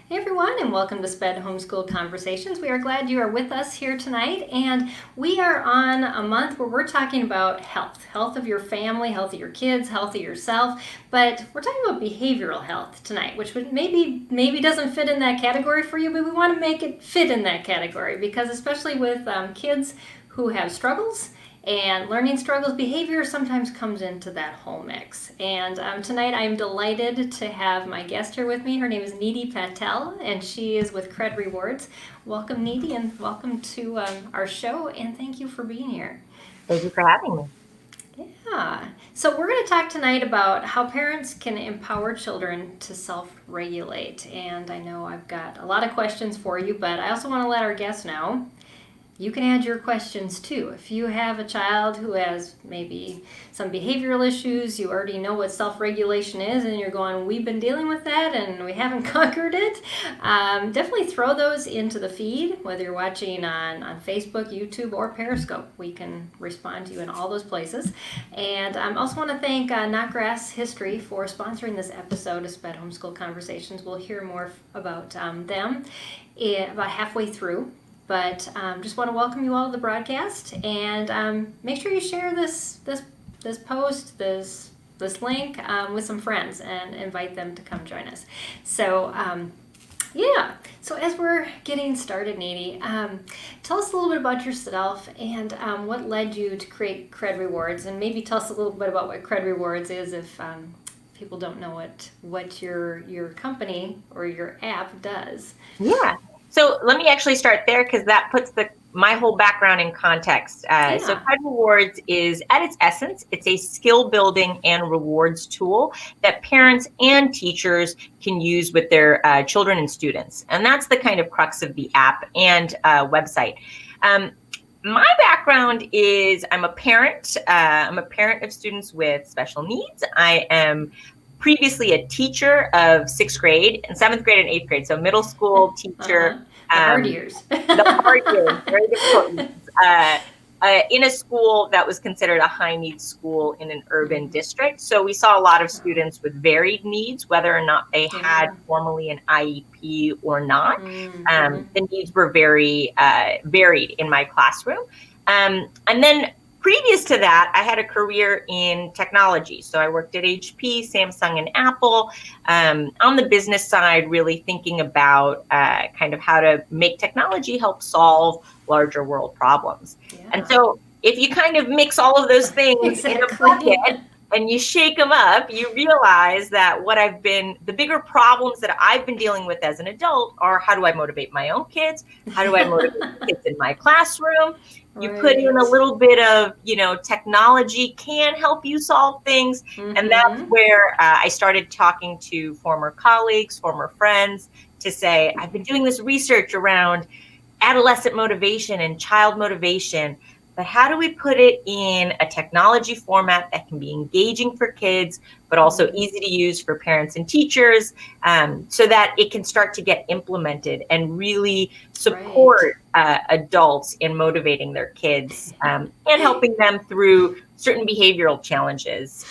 Hey everyone, and welcome to SPED Homeschool Conversations. We are glad you are with us here tonight, and we are on a month where we're talking about health of your family, health of your kids, health of yourself, but we're talking about behavioral health tonight, which maybe doesn't fit in that category for you, but we want to make it fit in that category because especially with kids who have struggles and learning struggles, behavior sometimes comes into that whole mix. And tonight I'm delighted to have my guest here with me. Her name is Nidhi Patel, and she is with Kred Rewards. Welcome, Nidhi, and welcome to our show, and thank you for being here. Thank you for having me. Yeah. So we're going to talk tonight about how parents can empower children to self-regulate. And I know I've got a lot of questions for you, but I also want to let our guests know you can add your questions too. If you have a child who has maybe some behavioral issues, you already know what self-regulation is, and you're going, we've been dealing with that and we haven't conquered it, definitely throw those into the feed, whether you're watching on Facebook, YouTube, or Periscope. We can respond to you in all those places. And I also want to thank Knotgrass History for sponsoring this episode of SPED Homeschool Conversations. We'll hear more about them about halfway through. But just want to welcome you all to the broadcast, and make sure you share this post, this link with some friends, and invite them to come join us. So yeah. So as we're getting started, Nidhi, tell us a little bit about yourself and what led you to create Kred Rewards, and maybe tell us a little bit about what Kred Rewards is if people don't know what your company or your app does. Yeah. So let me actually start there because that puts my whole background in context. So Kred Rewards is, at its essence, it's a skill building and rewards tool that parents and teachers can use with their children and students. And that's the kind of crux of the app and website. My background is I'm a parent. I'm a parent of students with special needs. I am previously a teacher of 6th grade and 7th grade and 8th grade, so middle school teacher. The hard years. The hard years, very difficult years. In a school that was considered a high needs school in an urban district. So we saw a lot of students with varied needs, whether or not they had formally an IEP or not. The needs were very varied in my classroom. And then previous to that, I had a career in technology. So I worked at HP, Samsung, and Apple on the business side, really thinking about kind of how to make technology help solve larger world problems. Yeah. And so if you kind of mix all of those things in a bucket and you shake them up, you realize that the bigger problems that I've been dealing with as an adult are how do I motivate my own kids? How do I motivate the kids in my classroom? You put in a little bit of, technology can help you solve things. And that's where I started talking to former colleagues, former friends to say, I've been doing this research around adolescent motivation and child motivation, but how do we put it in a technology format that can be engaging for kids, but also easy to use for parents and teachers, so that it can start to get implemented and really support adults in motivating their kids and helping them through certain behavioral challenges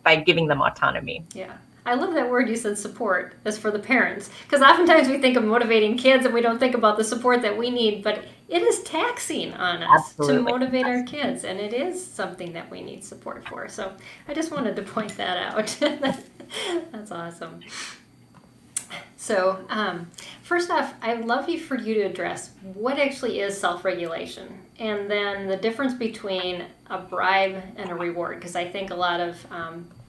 by giving them autonomy. Yeah. I love that word you said, support, as for the parents, because oftentimes we think of motivating kids and we don't think about the support that we need, but it is taxing on us to motivate our kids, and it is something that we need support for. So I just wanted to point that out. That's awesome. So first off, I'd love for you to address what actually is self-regulation, and then the difference between a bribe and a reward, because I think a lot of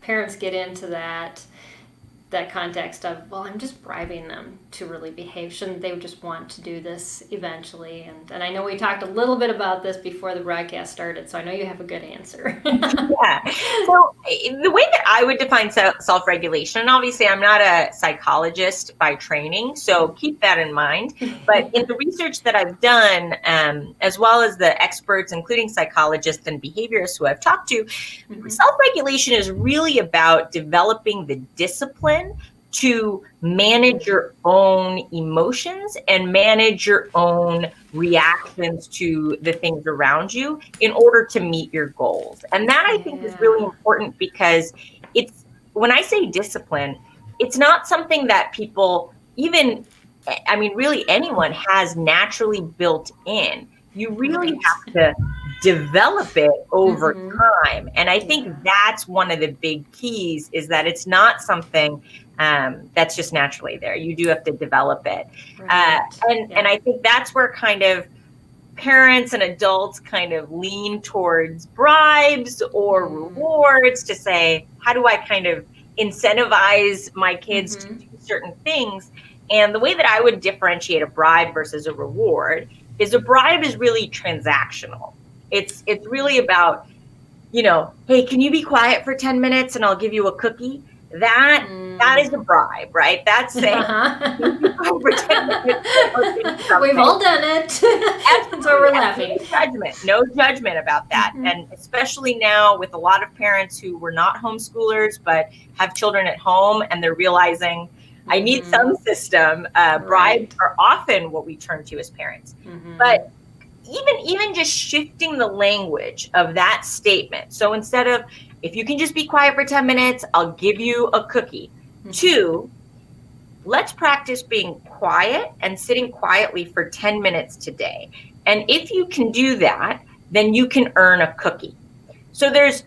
parents get into that context of, well, I'm just bribing them to really behave. Shouldn't they just want to do this eventually? And I know we talked a little bit about this before the broadcast started, so I know you have a good answer. Yeah. So the way that I would define self-regulation, and obviously I'm not a psychologist by training, so keep that in mind. But in the research that I've done, as well as the experts, including psychologists and behaviorists who I've talked to, self-regulation is really about developing the discipline to manage your own emotions and manage your own reactions to the things around you in order to meet your goals. And that I think is really important because when I say discipline, it's not something that people, even I mean, really anyone has naturally built in. You really have to develop it over time. And I think that's one of the big keys, is that it's not something that's just naturally there. You do have to develop it. And I think that's where kind of parents and adults kind of lean towards bribes or rewards to say, how do I kind of incentivize my kids to do certain things? And the way that I would differentiate a bribe versus a reward is a bribe is really transactional. It's really about, you know, hey, can you be quiet for 10 minutes and I'll give you a cookie? That is a bribe, right? That's saying, for 10 minutes, we've all done it. So we're laughing. No judgment about that. And especially now with a lot of parents who were not homeschoolers, but have children at home, and they're realizing, I need some system. Bribes are often what we turn to as parents. But even just shifting the language of that statement. So instead of, if you can just be quiet for 10 minutes, I'll give you a cookie. To, let's practice being quiet and sitting quietly for 10 minutes today. And if you can do that, then you can earn a cookie. So there's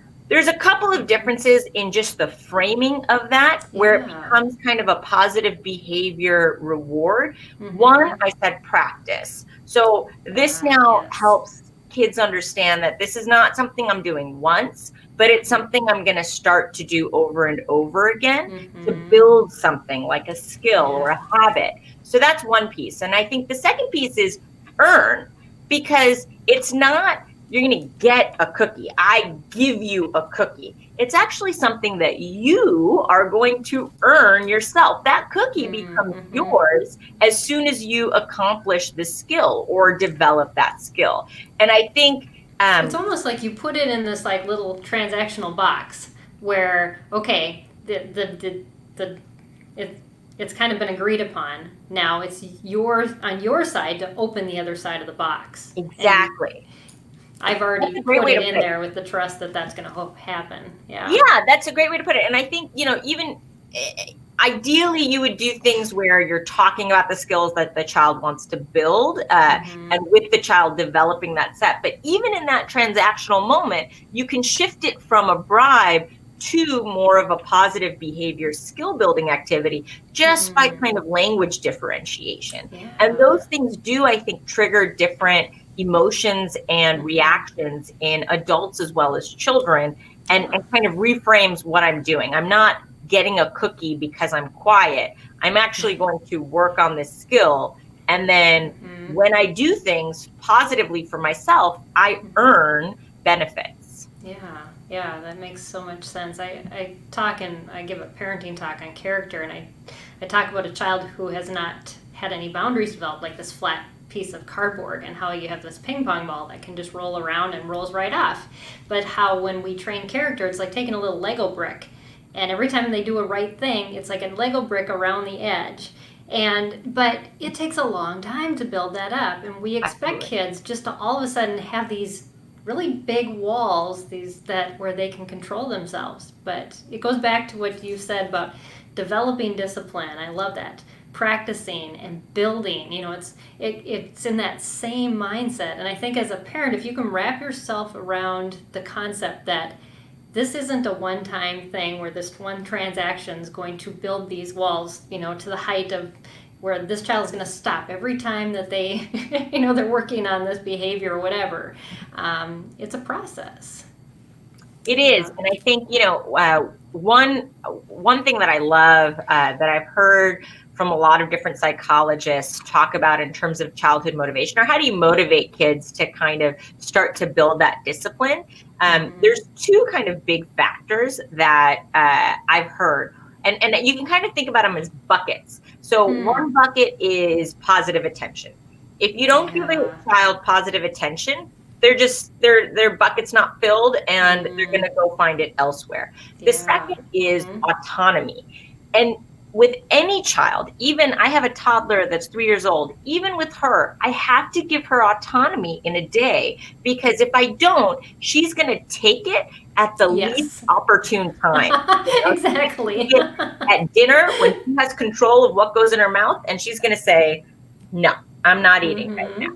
a couple of differences in just the framing of that, where it becomes kind of a positive behavior reward. One, I said practice. So this now helps kids understand that this is not something I'm doing once, but it's something I'm going to start to do over and over again to build something like a skill or a habit. So that's one piece. And I think the second piece is earn, because it's not, you're going to get a cookie. I give you a cookie. It's actually something that you are going to earn yourself. That cookie becomes yours as soon as you accomplish the skill or develop that skill. And I think it's almost like you put it in this like little transactional box where, okay, it's kind of been agreed upon. Now it's yours on your side to open the other side of the box. Exactly. I've already put it in there with the trust that that's going to happen. Yeah, that's a great way to put it. And I think, you know, even ideally you would do things where you're talking about the skills that the child wants to build and with the child developing that set. But even in that transactional moment, you can shift it from a bribe to more of a positive behavior skill building activity just by kind of language differentiation. And those things do, I think, trigger different emotions and reactions in adults as well as children, and kind of reframes what I'm doing. I'm not getting a cookie because I'm quiet. I'm actually going to work on this skill. And then when I do things positively for myself, I earn benefits. Yeah, that makes so much sense. I talk and I give a parenting talk on character, and I talk about a child who has not had any boundaries developed, like this flat piece of cardboard, and how you have this ping pong ball that can just roll around and rolls right off. But how when we train character, it's like taking a little Lego brick, and every time they do a right thing, it's like a Lego brick around the edge. But it takes a long time to build that up, and we expect kids just to all of a sudden have these really big walls, where they can control themselves. But it goes back to what you said about developing discipline. I love that. Practicing and building, you know, it's in that same mindset. And I think as a parent, if you can wrap yourself around the concept that this isn't a one-time thing where this one transaction is going to build these walls, you know, to the height of where this child is going to stop every time that they, you know, they're working on this behavior or whatever. It's a process. It is. And I think, you know, one thing that I love that I've heard from a lot of different psychologists talk about in terms of childhood motivation, or how do you motivate kids to kind of start to build that discipline? There's two kind of big factors that I've heard, and you can kind of think about them as buckets. So one bucket is positive attention. If you don't give a child positive attention, their bucket's not filled, and they're going to go find it elsewhere. The second is autonomy. And with any child, even I have a toddler that's 3 years old, even with her, I have to give her autonomy in a day, because if I don't, she's going to take it at the Yes. least opportune time. Exactly. At dinner, when she has control of what goes in her mouth, and she's going to say, no, I'm not eating right now.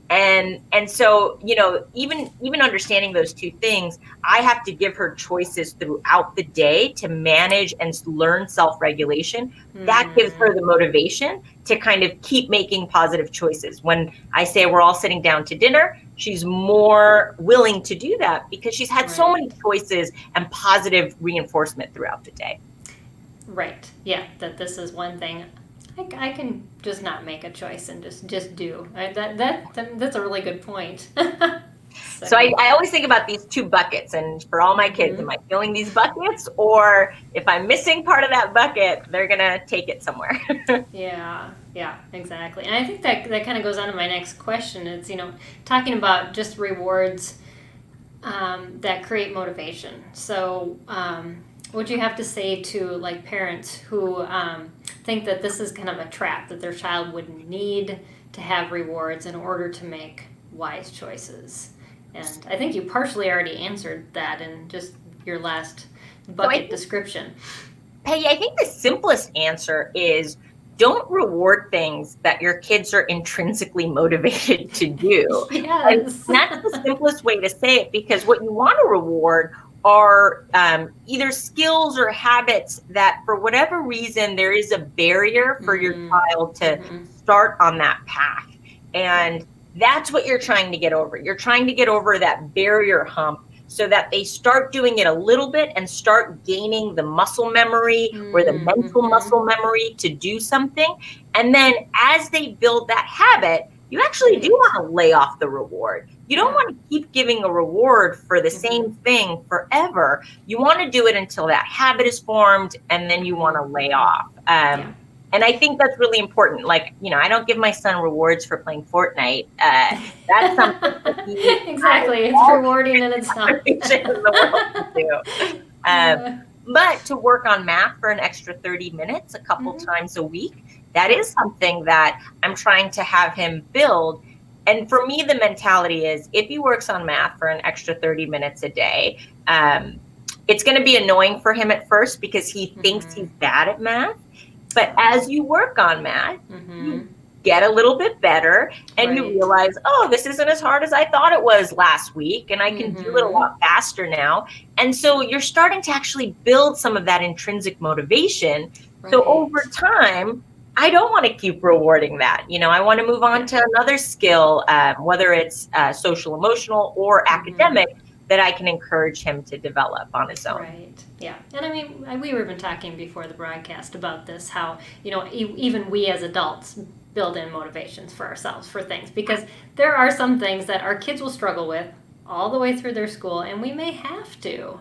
And so, even understanding those two things, I have to give her choices throughout the day to manage and learn self-regulation. That gives her the motivation to kind of keep making positive choices. When I say we're all sitting down to dinner, she's more willing to do that because she's had so many choices and positive reinforcement throughout the day. Right. Yeah, that this is one thing I can just not make a choice and just do. That's a really good point. So I always think about these two buckets, and for all my kids, am I filling these buckets, or if I'm missing part of that bucket, they're gonna take it somewhere. Yeah, exactly. And I think that kind of goes on to my next question. It's, talking about just rewards that create motivation. So what do you have to say to like parents who think that this is kind of a trap, that their child would need to have rewards in order to make wise choices? And I think you partially already answered that in just your last bucket description. Peggy, I think the simplest answer is don't reward things that your kids are intrinsically motivated to do. Yes. And that's the simplest way to say it, because what you want to reward are either skills or habits that for whatever reason there is a barrier for your child to start on that path. And that's what you're trying to get over. You're trying to get over that barrier hump so that they start doing it a little bit and start gaining the muscle memory or the mental muscle memory to do something. And then as they build that habit, you actually do want to lay off the reward. You don't want to keep giving a reward for the same thing forever. You want to do it until that habit is formed, and then you want to lay off. And I think that's really important. Like, I don't give my son rewards for playing Fortnite. That's something that he exactly. It's rewarding in itself. in the world to do. But to work on math for an extra 30 minutes a couple times a week, that is something that I'm trying to have him build. And for me, the mentality is if he works on math for an extra 30 minutes a day, it's going to be annoying for him at first because he thinks he's bad at math. But as you work on math, you get a little bit better and you realize, oh, this isn't as hard as I thought it was last week, and I can do it a lot faster now. And so you're starting to actually build some of that intrinsic motivation. So over time, I don't want to keep rewarding that. I want to move on to another skill, whether it's social, emotional, or academic, that I can encourage him to develop on his own. Right. Yeah. And I mean, we were even talking before the broadcast about this, how, even we as adults build in motivations for ourselves for things, because there are some things that our kids will struggle with all the way through their school, and we may have to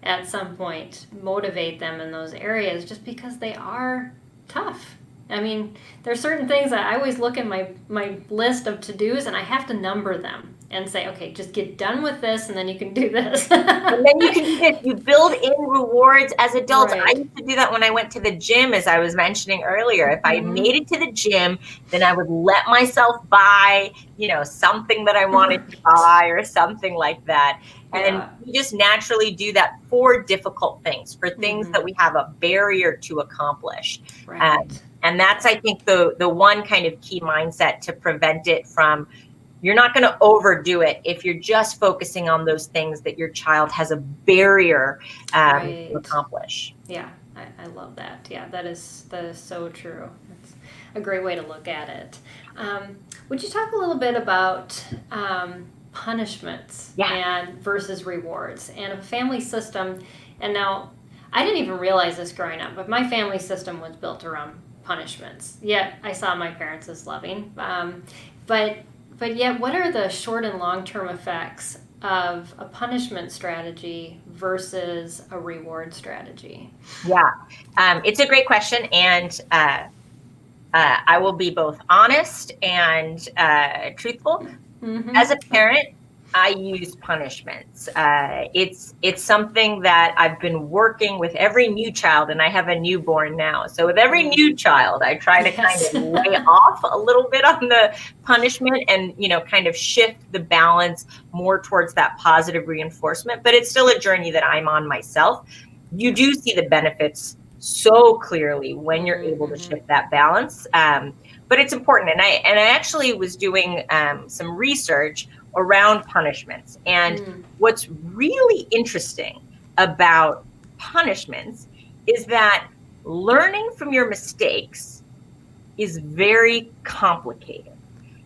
at some point motivate them in those areas just because they are tough. I mean, there's certain things that I always look at my list of to-dos and I have to number them and say, okay, just get done with this and then you can do this. And then you can do this. You build in rewards as adults. I used to do that when I went to the gym, as I was mentioning earlier. If I made it to the gym, then I would let myself buy, something that I wanted to buy or something like that. And we just naturally do that for difficult things, for things that we have a barrier to accomplish. And that's, I think, the one kind of key mindset to prevent it from. You're not going to overdo it if you're just focusing on those things that your child has a barrier to accomplish. Yeah, I love that. Yeah, that is so true. That's a great way to look at it. Would you talk a little bit about punishments and versus rewards and a family system? And now, I didn't even realize this growing up, but my family system was built around punishments. Yet I saw my parents as loving, But yet, what are the short and long-term effects of a punishment strategy versus a reward strategy? Yeah, it's a great question. And I will be both honest and truthful. As a parent, I use punishments. It's something that I've been working with every new child, and I have a newborn now. So with every new child, I try to kind Yes. of lay off a little bit on the punishment and, kind of shift the balance more towards that positive reinforcement. But it's still a journey that I'm on myself. You do see the benefits so clearly when you're able to shift that balance. But it's important. And I actually was doing some research around punishments. And what's really interesting about punishments is that learning from your mistakes is very complicated.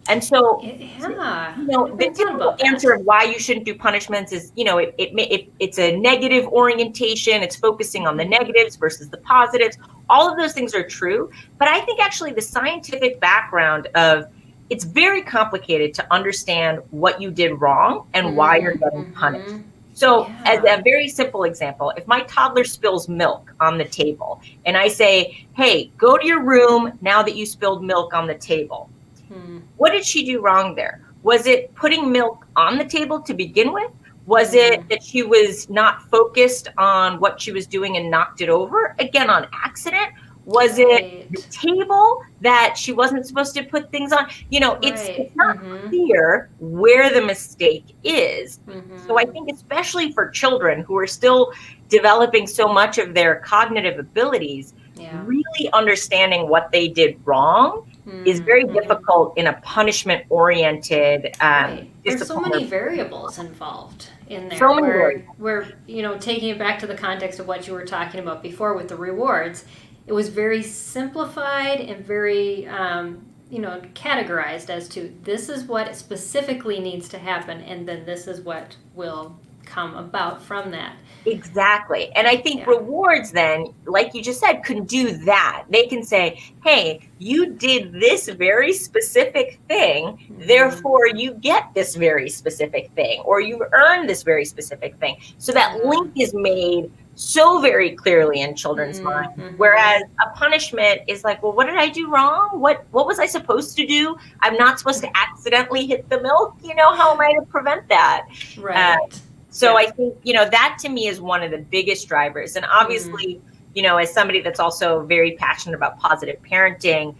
And so, Yeah. the typical answer of why you shouldn't do punishments is, it's a negative orientation. It's focusing on the negatives versus the positives. All of those things are true. But I think actually the scientific background of it's very complicated to understand what you did wrong and why you're getting punished. So as a very simple example, if my toddler spills milk on the table and I say, hey, go to your room now that you spilled milk on the table. What did she do wrong there? Was it putting milk on the table to begin with? Was it that she was not focused on what she was doing and knocked it over, again, on accident? Was it the table that she wasn't supposed to put things on? It's not clear where the mistake is. So I think especially for children who are still developing so much of their cognitive abilities, really understanding what they did wrong is very difficult in a punishment-oriented There's so many variables involved in there. So many where taking it back to the context of what you were talking about before with the rewards, it was very simplified and very categorized as to this is what specifically needs to happen, and then this is what will come about from that. Exactly. And I think rewards then, like you just said, can do that. They can say, hey, you did this very specific thing, therefore you get this very specific thing, or you earn this very specific thing. So that link is made so very clearly in children's minds. Whereas a punishment is like, well, what did I do wrong? What was I supposed to do? I'm not supposed to accidentally hit the milk. How am I to prevent that? Right. So I think, that to me is one of the biggest drivers. And obviously, as somebody that's also very passionate about positive parenting,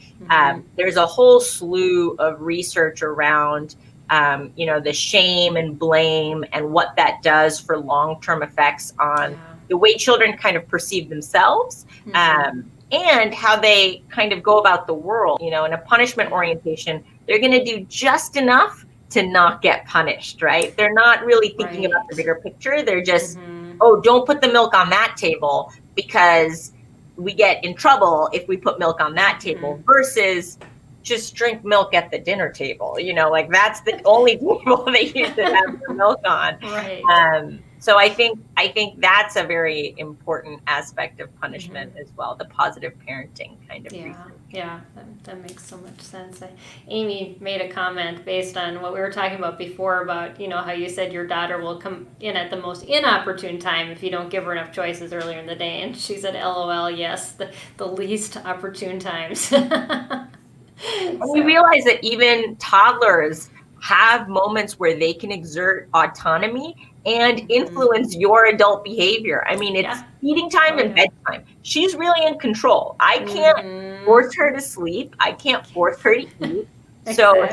there's a whole slew of research around, the shame and blame and what that does for long-term effects on the way children kind of perceive themselves, and how they kind of go about the world. In a punishment orientation, they're going to do just enough to not get punished, right? They're not really thinking about the bigger picture. They're just, oh, don't put the milk on that table because we get in trouble if we put milk on that table, versus just drink milk at the dinner table. Like that's the only table they used to have the milk on. Right. So I think that's a very important aspect of punishment as well, the positive parenting kind of research. Yeah, that makes so much sense. Amy made a comment based on what we were talking about before about, how you said your daughter will come in at the most inopportune time if you don't give her enough choices earlier in the day. And she said, LOL, yes, the least opportune times. And we realize that even toddlers have moments where they can exert autonomy and influence your adult behavior. I mean, it's feeding time and bedtime. She's really in control. I can't force her to sleep. I can't force her to eat. So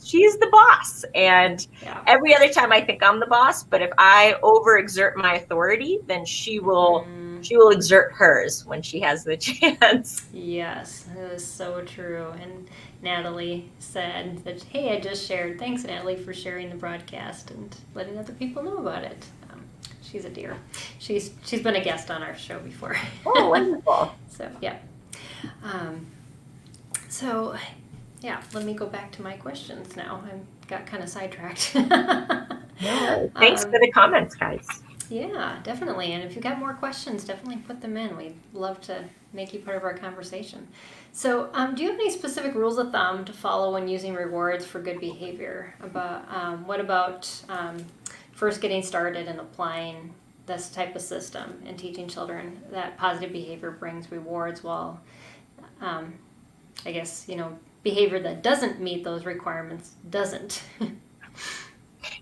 she's the boss. And every other time I think I'm the boss, but if I overexert my authority, then she will exert hers when she has the chance. Yes, that is so true. And Natalie said that, hey, I just shared. Thanks, Natalie, for sharing the broadcast and letting other people know about it. She's a dear. She's been a guest on our show before. Oh, wonderful. So, yeah. Let me go back to my questions now. I got kind of sidetracked. Thanks for the comments, guys. Yeah, definitely. And if you've got more questions, definitely put them in. We'd love to make you part of our conversation. So, do you have any specific rules of thumb to follow when using rewards for good behavior? What about first getting started and applying this type of system and teaching children that positive behavior brings rewards while, behavior that doesn't meet those requirements doesn't?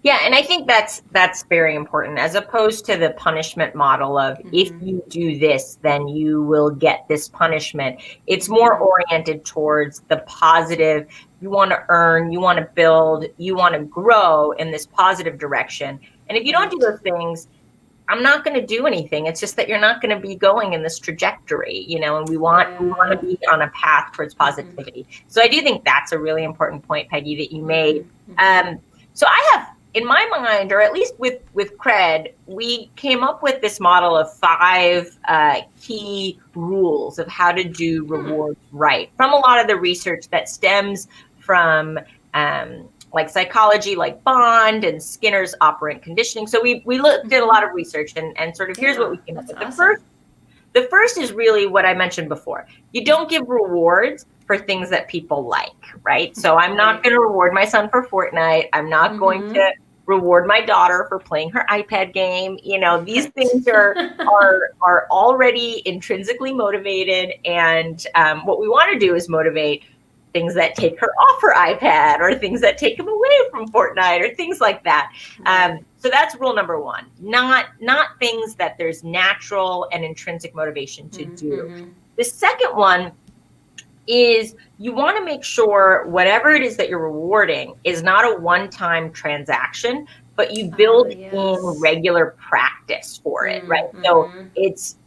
Yeah, and I think that's very important, as opposed to the punishment model of if you do this, then you will get this punishment. It's more oriented towards the positive. You want to earn, you want to build, you want to grow in this positive direction. And if you don't do those things, I'm not going to do anything. It's just that you're not going to be going in this trajectory, you know, and we want to be on a path towards positivity. So I do think that's a really important point, Peggy, that you made. So I have, in my mind, or at least with Cred, we came up with this model of 5 key rules of how to do rewards right, from a lot of the research that stems from like psychology, like Bond and Skinner's operant conditioning. So we looked at a lot of research and sort of here's what we came up with. Awesome. The first is really what I mentioned before. You don't give rewards for things that people like, right? So I'm not going to reward my son for Fortnite. I'm not going to reward my daughter for playing her iPad game. You know, these things are already intrinsically motivated. And what we want to do is motivate things that take her off her iPad, or things that take him away from Fortnite, or things like that. So that's rule number 1, not things that there's natural and intrinsic motivation to do. The second one is you want to make sure whatever it is that you're rewarding is not a one-time transaction, but you build in regular practice for it, right? So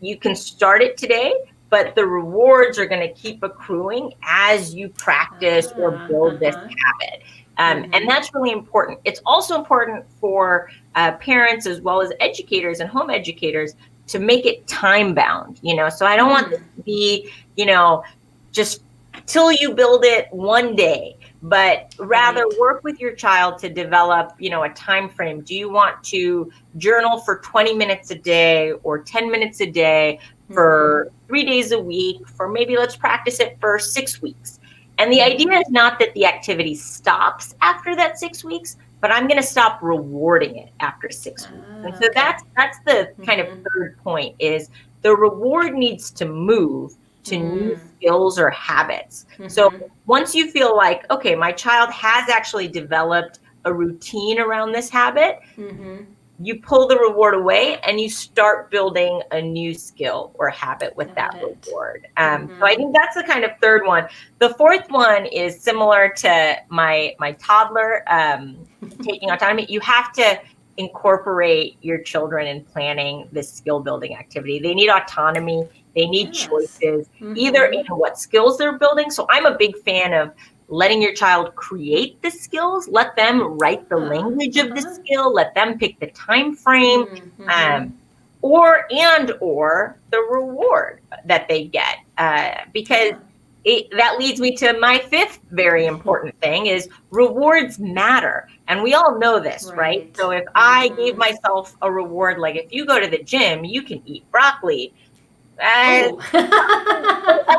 you can start it today, but the rewards are going to keep accruing as you practice or build this habit. And that's really important. It's also important for parents as well as educators and home educators to make it time bound, you know? So I don't want this to be, you know, just till you build it one day, but rather work with your child to develop, you know, a time frame. Do you want to journal for 20 minutes a day or 10 minutes a day for 3 days a week, for maybe let's practice it for 6 weeks? And the idea is not that the activity stops after that 6 weeks, but I'm going to stop rewarding it after 6 weeks. And so that's the kind of third point, is the reward needs to move to new skills or habits. So once you feel like, okay, my child has actually developed a routine around this habit, you pull the reward away and you start building a new skill or habit with that reward. So I think that's the kind of third one. The fourth one is similar to my toddler taking autonomy. You have to incorporate your children in planning this skill building activity. They need autonomy. They need choices, either in what skills they're building. So I'm a big fan of letting your child create the skills, let them write the language of the skill, let them pick the time frame, or the reward that they get. Because that leads me to my fifth very important thing, is rewards matter. And we all know this, right? So if I gave myself a reward, like if you go to the gym, you can eat broccoli. At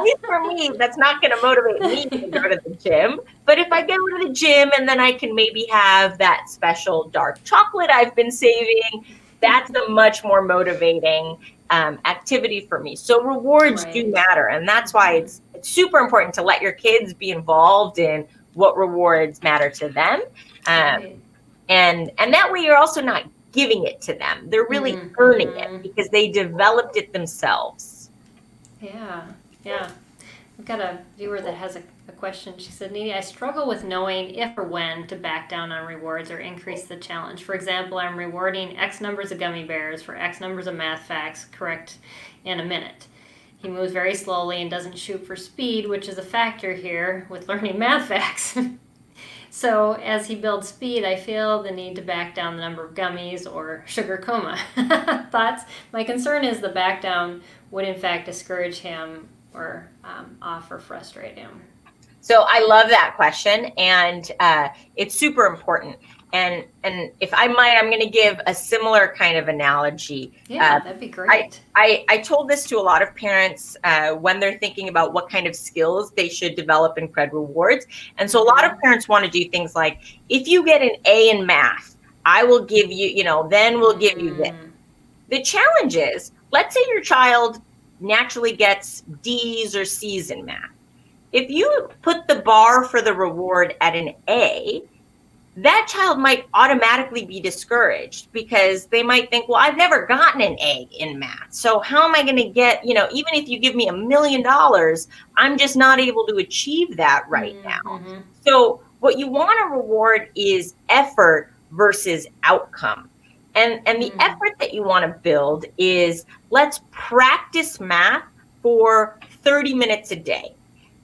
least for me, that's not going to motivate me to go to the gym. But if I go to the gym and then I can maybe have that special dark chocolate I've been saving, that's a much more motivating activity for me. So rewards do matter. And that's why it's super important to let your kids be involved in what rewards matter to them. And that way you're also not giving it to them. They're really earning it because they developed it themselves. Yeah. We've got a viewer that has a question. She said, Nidhi, I struggle with knowing if or when to back down on rewards or increase the challenge. For example, I'm rewarding X numbers of gummy bears for X numbers of math facts correct in a minute. He moves very slowly and doesn't shoot for speed, which is a factor here with learning math facts. So as he builds speed, I feel the need to back down the number of gummies or sugar coma. Thoughts? My concern is the back down would in fact discourage him or off or frustrate him. So I love that question, and it's super important. And if I might, I'm going to give a similar kind of analogy. Yeah, that'd be great. I told this to a lot of parents when they're thinking about what kind of skills they should develop in Cred Rewards. And so a lot of parents want to do things like, if you get an A in math, I will give you, then we'll give you this. The challenge is, let's say your child naturally gets D's or C's in math. If you put the bar for the reward at an A, that child might automatically be discouraged because they might think, well, I've never gotten an A in math. So how am I going to get, even if you give me $1 million, I'm just not able to achieve that right now. So what you want to reward is effort versus outcome. And the effort that you want to build is, let's practice math for 30 minutes a day.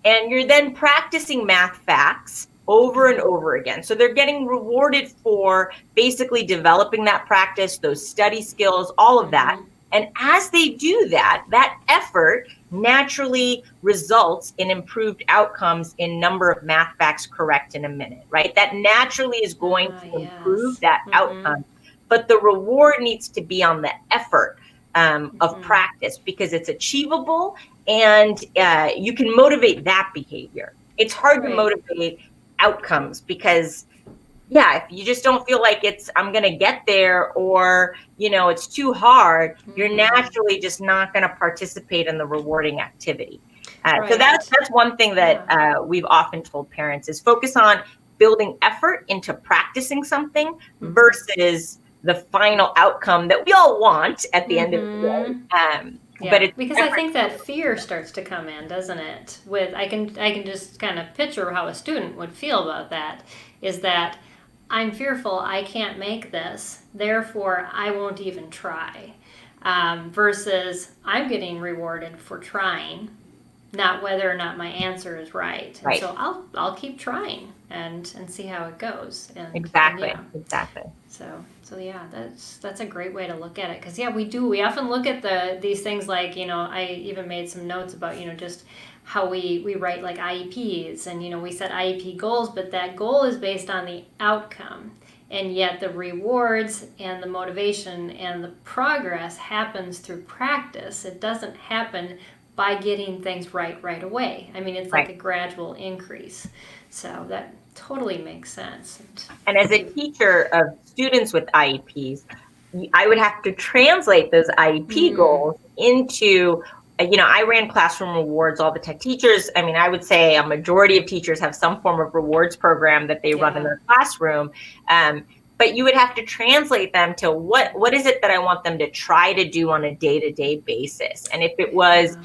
And you're then practicing math facts over and over again. So they're getting rewarded for basically developing that practice, those study skills, all of that. And as they do that, that effort naturally results in improved outcomes in number of math facts correct in a minute, right? That naturally is going to improve that outcome. But the reward needs to be on the effort of practice, because it's achievable and you can motivate that behavior. It's hard to motivate outcomes because, if you just don't feel like I'm going to get there, or, it's too hard, you're naturally just not going to participate in the rewarding activity. So that's one thing that we've often told parents is focus on building effort into practicing something versus the final outcome that we all want at the end of the day. But it's because I think that fear starts to come in, doesn't it? I can just kind of picture how a student would feel about that, is that I'm fearful I can't make this, therefore I won't even try. Versus I'm getting rewarded for trying, not whether or not my answer is right. And so I'll keep trying and see how it goes. Exactly. So yeah, that's a great way to look at it, because we often look at these things like, I even made some notes about, just how we write like IEPs, and we set IEP goals, but that goal is based on the outcome, and yet the rewards and the motivation and the progress happens through practice. It doesn't happen by getting things right away. I mean, it's like a gradual increase. So that totally makes sense. And as a teacher of students with IEPs, I would have to translate those IEP goals into, I ran classroom rewards all the time. Teachers, I would say a majority of teachers have some form of rewards program that they run in their classroom. But you would have to translate them to what is it that I want them to try to do on a day-to-day basis. And if it was,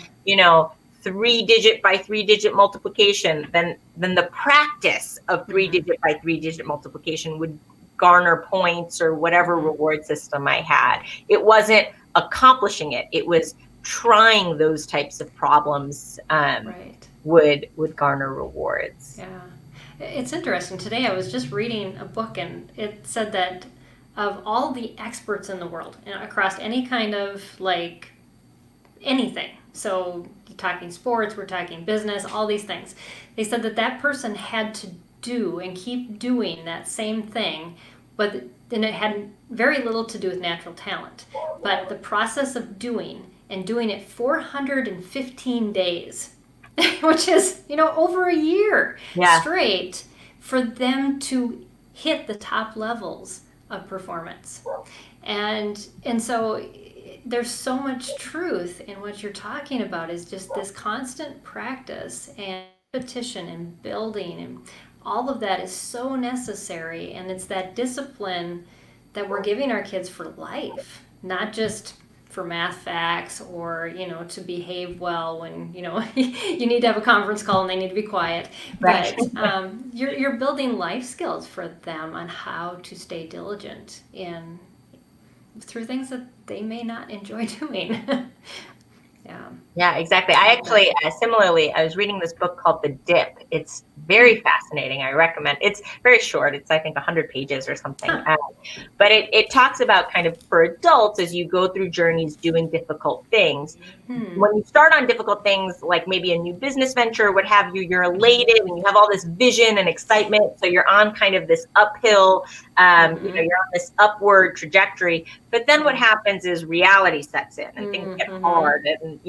3-digit by 3-digit multiplication, then the practice of 3-digit by 3-digit multiplication would garner points or whatever reward system I had. It wasn't accomplishing it. It was trying those types of problems would garner rewards. Yeah. It's interesting. Today I was just reading a book, and it said that of all the experts in the world, across any kind of anything, so you're talking sports, we're talking business, all these things, they said that person had to do and keep doing that same thing, but then it had very little to do with natural talent. But the process of doing it 415 days, which is, over a year straight, for them to hit the top levels of performance. And so there's so much truth in what you're talking about, is just this constant practice and repetition and building, and all of that is so necessary. And it's that discipline that we're giving our kids for life, not just for math facts or, to behave well when, you need to have a conference call and they need to be quiet. But you're building life skills for them on how to stay diligent through things that they may not enjoy doing. Yeah, exactly. I actually, similarly, I was reading this book called The Dip. It's very fascinating. I recommend. It's very short. It's, I think, 100 pages or something. But it talks about kind of for adults, as you go through journeys doing difficult things. When you start on difficult things, like maybe a new business venture, what have you, you're elated and you have all this vision and excitement. So you're on kind of this uphill, you're on this upward trajectory. But then what happens is reality sets in and things get hard, and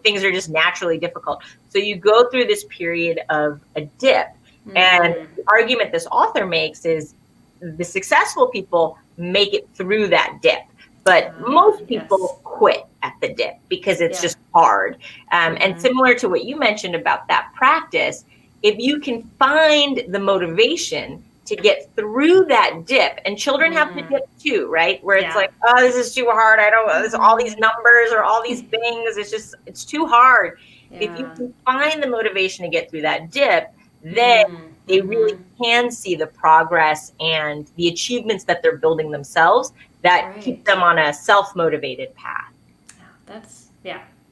things are just naturally difficult. So you go through this period of a dip. And the argument this author makes is the successful people make it through that dip, but most people quit at the dip because it's just hard. And similar to what you mentioned about that practice, if you can find the motivation to get through that dip. And children have to dip too, right? Where it's like, oh, this is too hard. I don't, there's all these numbers or all these things. It's too hard. If you can find the motivation to get through that dip, then they really can see the progress and the achievements that they're building themselves that keep them on a self-motivated path.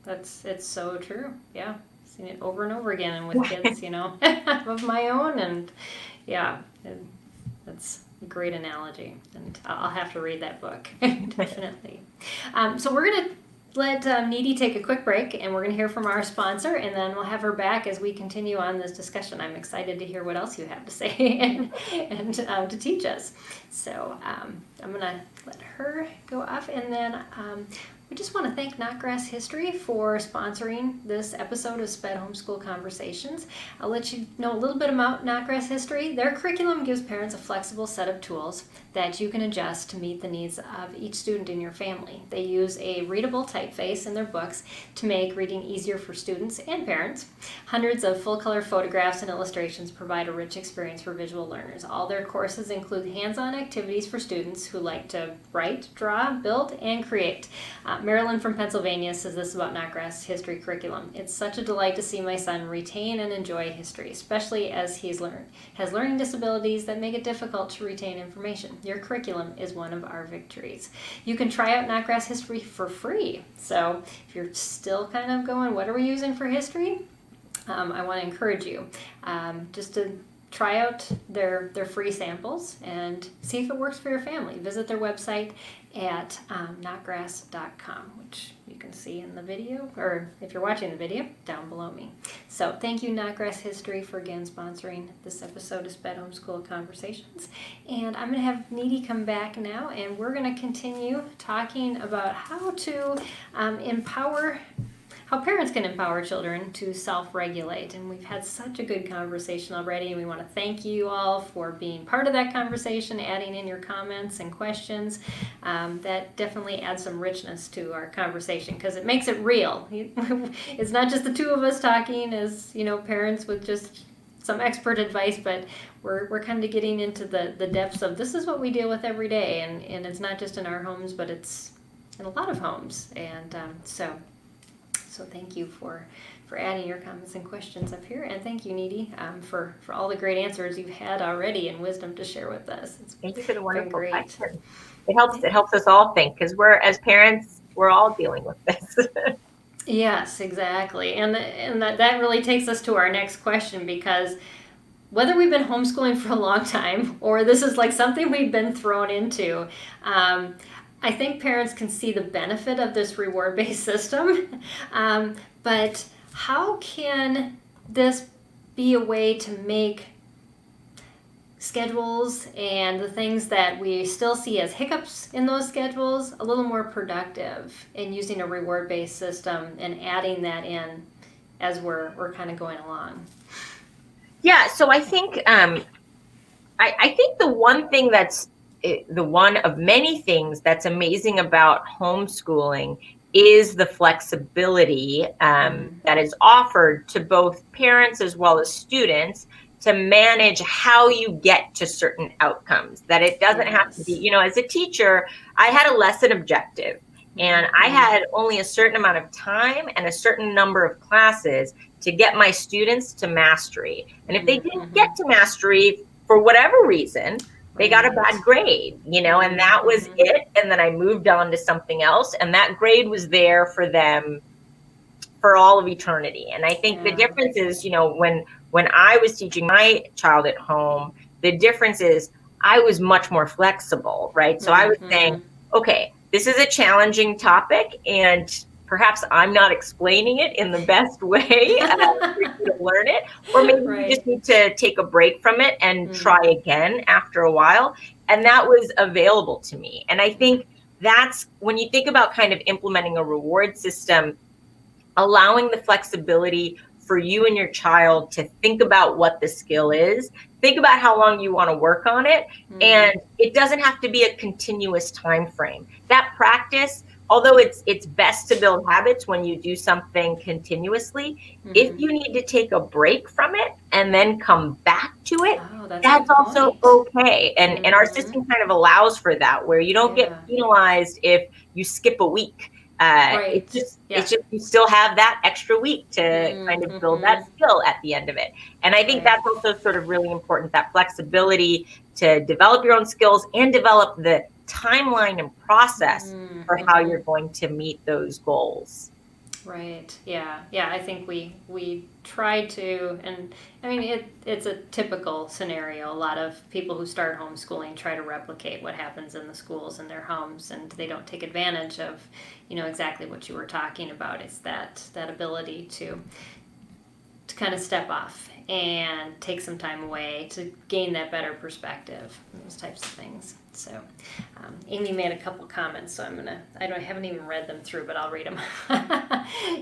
It's so true. Yeah. Seen it over and over again and with kids, of my own. And that's a great analogy. And I'll have to read that book. Definitely. So we're going to let Nidhi take a quick break, and we're going to hear from our sponsor, and then we'll have her back as we continue on this discussion. I'm excited to hear what else you have to say and to teach us. So I'm going to let her go off, and then we just want to thank Knotgrass History for sponsoring this episode of SPED Homeschool Conversations. I'll let you know a little bit about Knotgrass History. Their curriculum gives parents a flexible set of tools that you can adjust to meet the needs of each student in your family. They use a readable typeface in their books to make reading easier for students and parents. Hundreds of full-color photographs and illustrations provide a rich experience for visual learners. All their courses include hands-on activities for students who like to write, draw, build, and create. Marilyn from Pennsylvania says this about Knotgrass History curriculum. It's such a delight to see my son retain and enjoy history, especially as he has learning disabilities that make it difficult to retain information. Your curriculum is one of our victories. You can try out Knotgrass History for free. So if you're still kind of going, what are we using for history? I want to encourage you just to try out their free samples and see if it works for your family. Visit their website at knotgrass.com, which you can see in the video, or if you're watching the video, down below me. So thank you, Knotgrass History, for again sponsoring this episode of SPED Homeschool Conversations. And I'm going to have Nidhi come back now, and we're going to continue talking about how to how parents can empower children to self-regulate. And we've had such a good conversation already, and we want to thank you all for being part of that conversation, adding in your comments and questions. That definitely adds some richness to our conversation because it makes it real. It's not just the two of us talking as, parents with just some expert advice, but we're kind of getting into the depths of this is what we deal with every day, and it's not just in our homes, but it's in a lot of homes. And so thank you for adding your comments and questions up here. And thank you, Nidhi, for all the great answers you've had already and wisdom to share with us. Thank you for the wonderful question. It helps us all think, because as parents, we're all dealing with this. Yes, exactly. And that really takes us to our next question, because whether we've been homeschooling for a long time or this is like something we've been thrown into, I think parents can see the benefit of this reward-based system, but how can this be a way to make schedules and the things that we still see as hiccups in those schedules a little more productive in using a reward-based system and adding that in as we're kind of going along? Yeah, so I think I think the one thing the one of many things that's amazing about homeschooling is the flexibility that is offered to both parents as well as students to manage how you get to certain outcomes. That it doesn't have to be, as a teacher, I had a lesson objective, and I had only a certain amount of time and a certain number of classes to get my students to mastery. And if they didn't get to mastery for whatever reason, they got a bad grade, and that was it. And then I moved on to something else, and that grade was there for them for all of eternity. And I think the difference is, when I was teaching my child at home, the difference is I was much more flexible, right? So I was saying, okay, this is a challenging topic, and perhaps I'm not explaining it in the best way for you to learn it, or maybe you just need to take a break from it and try again after a while. And that was available to me. And I think that's when you think about kind of implementing a reward system, allowing the flexibility for you and your child to think about what the skill is, think about how long you want to work on it. And it doesn't have to be a continuous time frame. That practice, although it's best to build habits when you do something continuously, if you need to take a break from it and then come back to it, that's also okay. And our Mm-hmm. system kind of allows for that, where you don't get penalized if you skip a week. Right. It's just you still have that extra week to kind of build that skill at the end of it. And I think that's also sort of really important, that flexibility to develop your own skills and develop the timeline and process for how you're going to meet those goals. Right. Yeah. Yeah. I think we try to, and I mean it's a typical scenario. A lot of people who start homeschooling try to replicate what happens in the schools in their homes, and they don't take advantage of, exactly what you were talking about. Is that ability to kind of step off and take some time away to gain that better perspective, those types of things. So Amy made a couple comments, so I haven't even read them through, but I'll read them.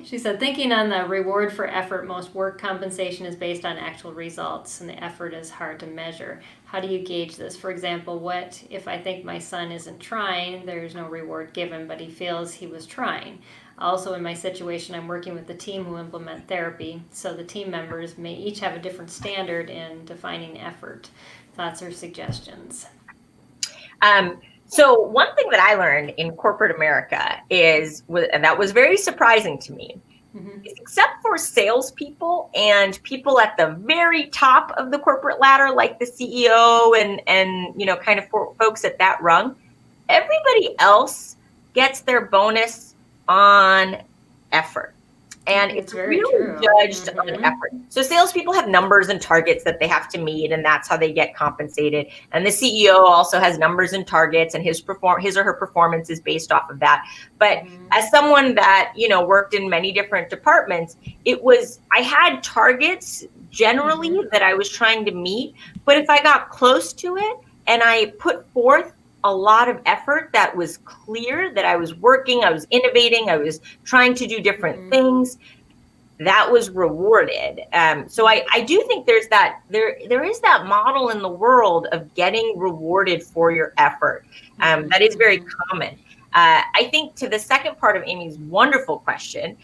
She said, thinking on the reward for effort, most work compensation is based on actual results, and the effort is hard to measure. How do you gauge this? For example, what if I think my son isn't trying, there's no reward given, but he feels he was trying? Also, in my situation, I'm working with the team who implement therapy, so the team members may each have a different standard in defining effort. Thoughts or suggestions? So one thing that I learned in corporate America and that was very surprising to me, is except for salespeople and people at the very top of the corporate ladder, like the CEO and kind of folks at that rung, everybody else gets their bonus on effort. And it's really judged on effort. So salespeople have numbers and targets that they have to meet, and that's how they get compensated. And the CEO also has numbers and targets, and his or her performance is based off of that. But as someone that worked in many different departments, I had targets generally that I was trying to meet. But if I got close to it and I put forth a lot of effort that was clear that I was working, I was innovating, I was trying to do different things, that was rewarded. So I do think there is that model in the world of getting rewarded for your effort. That is very common. I think to the second part of Amy's wonderful question,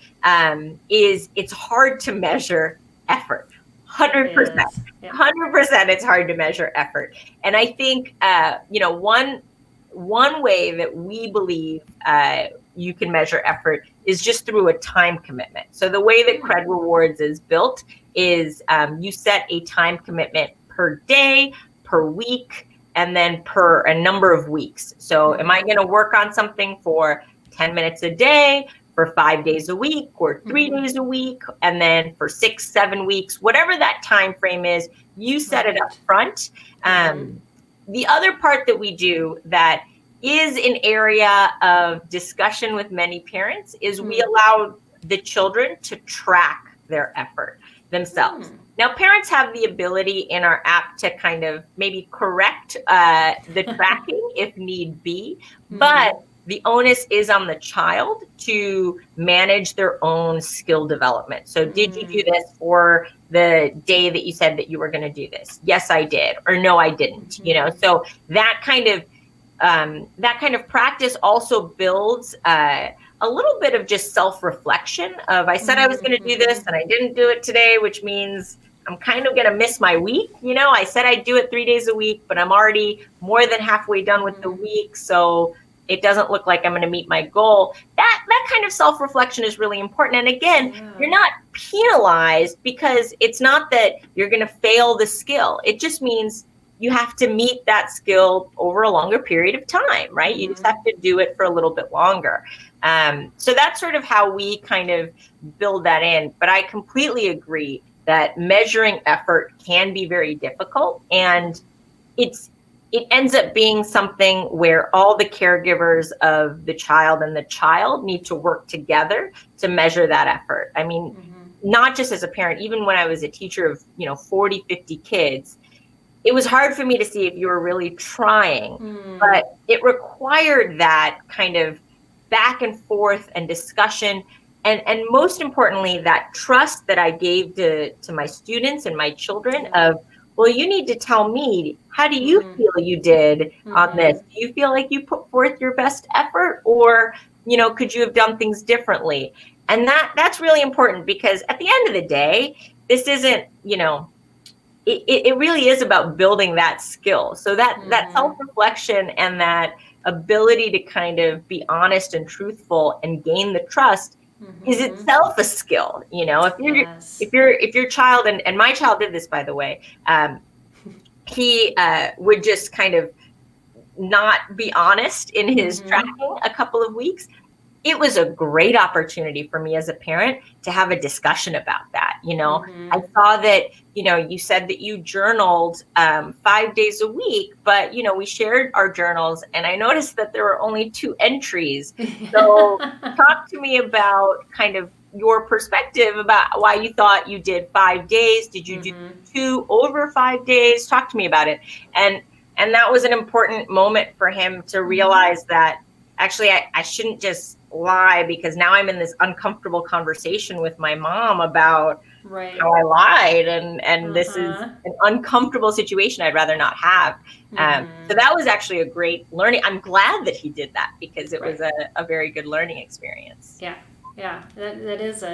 is it's hard to measure effort. 100%. 100% it's hard to measure effort. And I think one way that we believe you can measure effort is just through a time commitment. So the way that Kred Rewards is built is you set a time commitment per day, per week, and then per a number of weeks. So am I going to work on something for 10 minutes a day, for 5 days a week, or 3 days a week, and then for 6-7 weeks, whatever that time frame is, you set it up front. The other part that we do that is an area of discussion with many parents is we allow the children to track their effort themselves. Now, parents have the ability in our app to kind of maybe correct the tracking if need be, but the onus is on the child to manage their own skill development. So did you do this for the day that you said that you were going to do this? Yes, I did. Or no, I didn't. So that kind of practice also builds a little bit of just self-reflection of, I said I was going to do this and I didn't do it today, which means I'm kind of going to miss my week. I said I'd do it 3 days a week, but I'm already more than halfway done with the week. So it doesn't look like I'm going to meet my goal. That kind of self-reflection is really important. And again, you're not penalized because it's not that you're going to fail the skill. It just means you have to meet that skill over a longer period of time, right? You just have to do it for a little bit longer. So that's sort of how we kind of build that in. But I completely agree that measuring effort can be very difficult. And it ends up being something where all the caregivers of the child and the child need to work together to measure that effort. I mean, not just as a parent, even when I was a teacher of, 40, 50 kids, it was hard for me to see if you were really trying, but it required that kind of back and forth and discussion. And most importantly, that trust that I gave to my students and my children of, well, you need to tell me, how do you feel you did on this? Do you feel like you put forth your best effort, or, could you have done things differently? And that's really important, because at the end of the day, this isn't, it really is about building that skill. So that self-reflection and that ability to kind of be honest and truthful and gain the trust is itself a skill. If your child, and my child did this, by the way, he would just kind of not be honest in his tracking a couple of weeks. It was a great opportunity for me as a parent to have a discussion about that. I saw that, you said that you journaled 5 days a week, but, we shared our journals, and I noticed that there were only 2 entries. So talk to me about kind of your perspective about why you thought you did 5 days. Did you do 2 over 5 days? Talk to me about it. And that was an important moment for him to realize that actually I shouldn't just lie, because now I'm in this uncomfortable conversation with my mom about how I lied, and this is an uncomfortable situation I'd rather not have. So that was actually a great learning. I'm glad that he did that, because it was a very good learning experience. Yeah, that is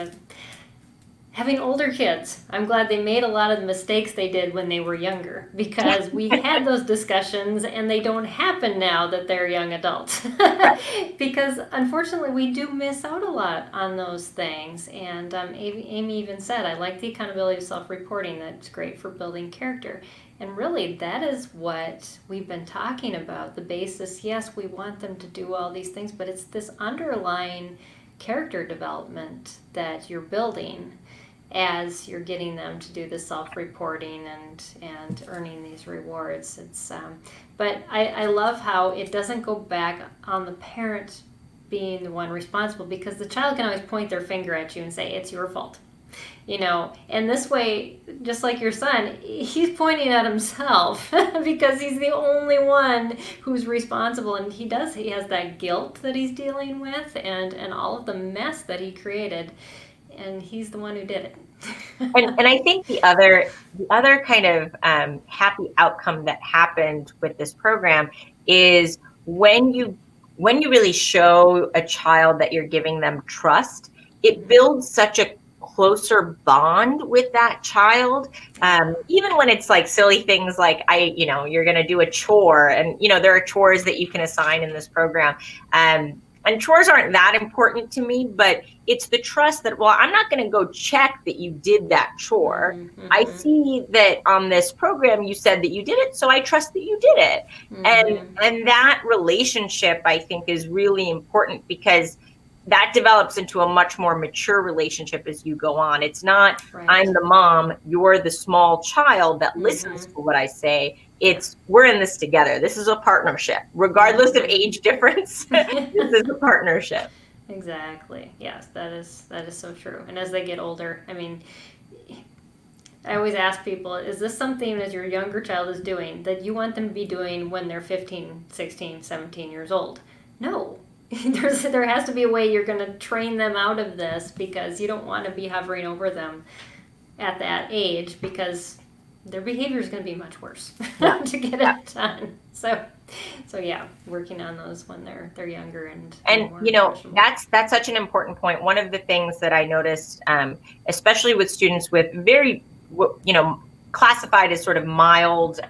having older kids. I'm glad they made a lot of the mistakes they did when they were younger, because we had those discussions and they don't happen now that they're young adults. Because unfortunately we do miss out a lot on those things. And Amy even said, I like the accountability of self-reporting. That's great for building character. And really, that is what we've been talking about. The basis, yes, we want them to do all these things, but it's this underlying character development that you're building as you're getting them to do the self-reporting and earning these rewards. It's but I love how it doesn't go back on the parent being the one responsible, because the child can always point their finger at you and say, it's your fault. And this way, just like your son, he's pointing at himself because he's the only one who's responsible, and he has that guilt that he's dealing with and all of the mess that he created, and he's the one who did it. and I think the other kind of happy outcome that happened with this program is when you really show a child that you're giving them trust, it builds such a closer bond with that child. Even when it's like silly things like you're going to do a chore, and there are chores that you can assign in this program. And chores aren't that important to me, but it's the trust that, well, I'm not going to go check that you did that chore. I see that on this program you said that you did it, so I trust that you did it. And that relationship, I think, is really important, because that develops into a much more mature relationship as you go on. It's not, I'm the mom, you're the small child that listens to what I say. It's, we're in this together. This is a partnership, regardless of age difference. This is a partnership. Exactly. Yes, that is so true. And as they get older, I mean, I always ask people, is this something that your younger child is doing that you want them to be doing when they're 15, 16, 17 years old? No. There has to be a way you're going to train them out of this, because you don't want to be hovering over them at that age, because their behavior is going to be much worse to get it done. So yeah, working on those when they're younger and that's such an important point. One of the things that I noticed, especially with students with very classified as sort of mild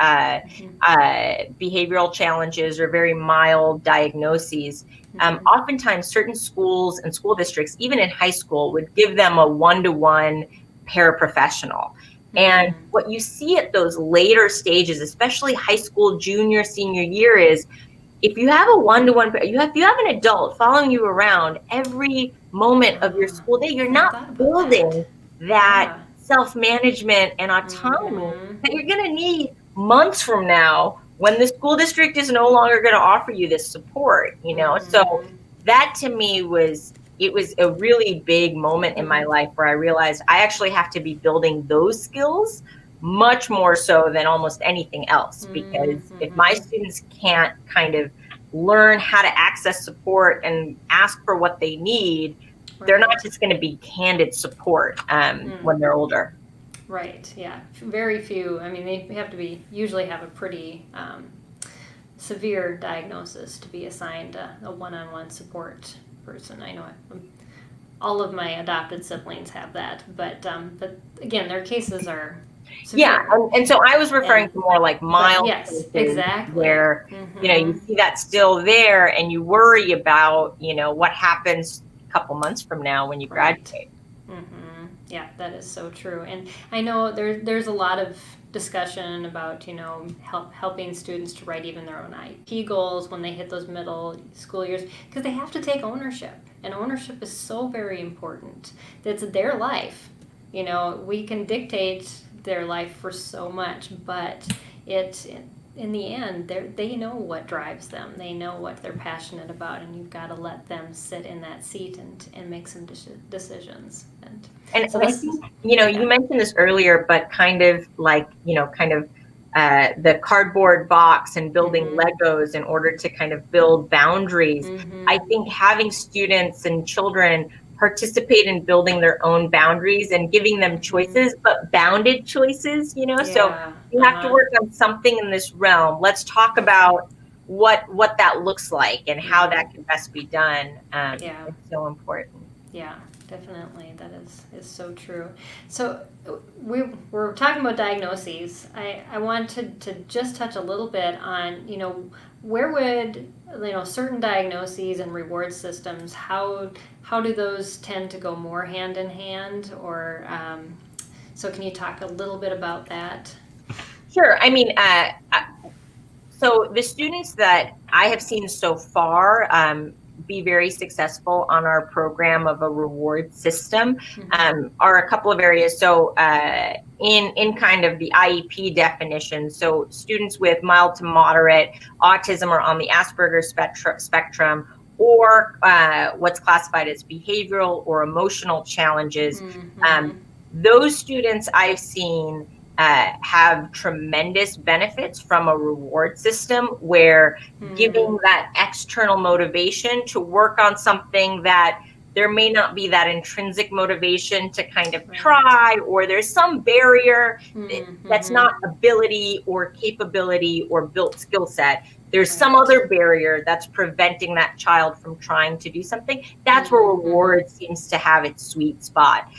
behavioral challenges or very mild diagnoses, oftentimes certain schools and school districts, even in high school, would give them a one-to-one paraprofessional. And what you see at those later stages, especially high school, junior, senior year, is if you have a one-to-one, if you have an adult following you around every moment of your school day, you're not building that self-management and autonomy that you're going to need months from now when the school district is no longer going to offer you this support. So that to me was a really big moment in my life where I realized I actually have to be building those skills much more so than almost anything else, because if my students can't kind of learn how to access support and ask for what they need, they're not just going to be handed support when they're older. Right. Yeah. Very few. I mean, they have to usually have a pretty severe diagnosis to be assigned a one-on-one support person. I know all of my adopted siblings have that, but again, their cases are Yeah, and so I was referring to more like mild yes, cases exactly. where, you see that still there and you worry about, what happens a couple months from now when you graduate. Yeah, that is so true. And I know there's a lot of discussion about, helping students to write even their own IEP goals when they hit those middle school years, because they have to take ownership. And ownership is so very important. It's their life. We can dictate their life for so much, but in the end, they know what drives them. They know what they're passionate about, and you've got to let them sit in that seat and make some decisions. And so I think, you mentioned this earlier, but kind of like, the cardboard box and building Legos in order to kind of build boundaries. I think having students and children participate in building their own boundaries and giving them choices, but bounded choices, so you have to work on something in this realm. Let's talk about what that looks like and how that can best be done. It's so important. Yeah, definitely. That is so true. So we're talking about diagnoses. I wanted to just touch a little bit on, where would, certain diagnoses and reward systems, how do those tend to go more hand in hand? Or so can you talk a little bit about that? Sure. I mean, so the students that I have seen so far be very successful on our program of a reward system are a couple of areas. So in kind of the IEP definition, so students with mild to moderate autism or on the Asperger's spectrum, or what's classified as behavioral or emotional challenges, those students I've seen have tremendous benefits from a reward system where giving that external motivation to work on something that there may not be that intrinsic motivation to kind of try, or there's some barrier that's not ability or capability or built skill set. There's some other barrier that's preventing that child from trying to do something. That's where reward seems to have its sweet spot.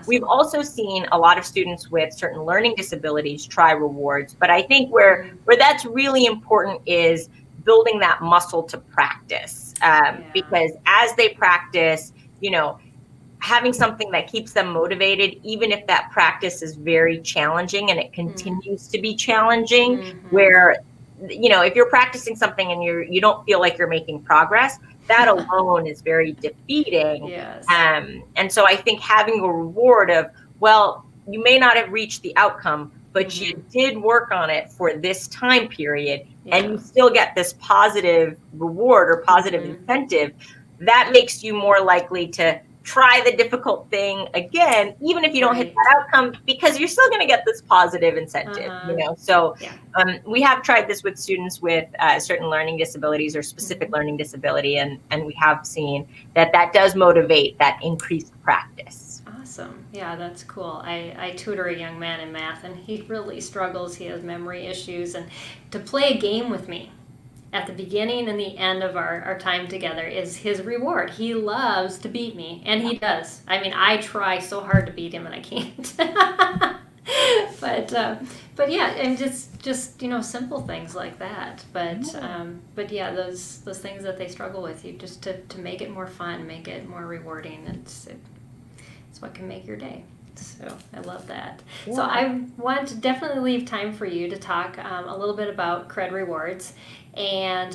We've also seen a lot of students with certain learning disabilities try rewards, but I think where that's really important is building that muscle to practice, because as they practice, having something that keeps them motivated, even if that practice is very challenging and it continues to be challenging, where, if you're practicing something and you don't feel like you're making progress, that alone is very defeating. And so I think having a reward of, well, you may not have reached the outcome, but you did work on it for this time period, and you still get this positive reward or positive incentive, that makes you more likely to try the difficult thing again, even if you don't hit that outcome, because you're still going to get this positive incentive, So we have tried this with students with certain learning disabilities or specific learning disability, and we have seen that does motivate that increased practice. Awesome. Yeah, that's cool. I tutor a young man in math, and he really struggles. He has memory issues, and to play a game with me at the beginning and the end of our time together is his reward. He loves to beat me, and he does. I mean, I try so hard to beat him, and I can't. But yeah, and just simple things like that. But yeah, those things that they struggle with, you just to make it more fun, make it more rewarding. It's what can make your day. So I love that. Yeah. So I want to definitely leave time for you to talk a little bit about Kred Rewards, and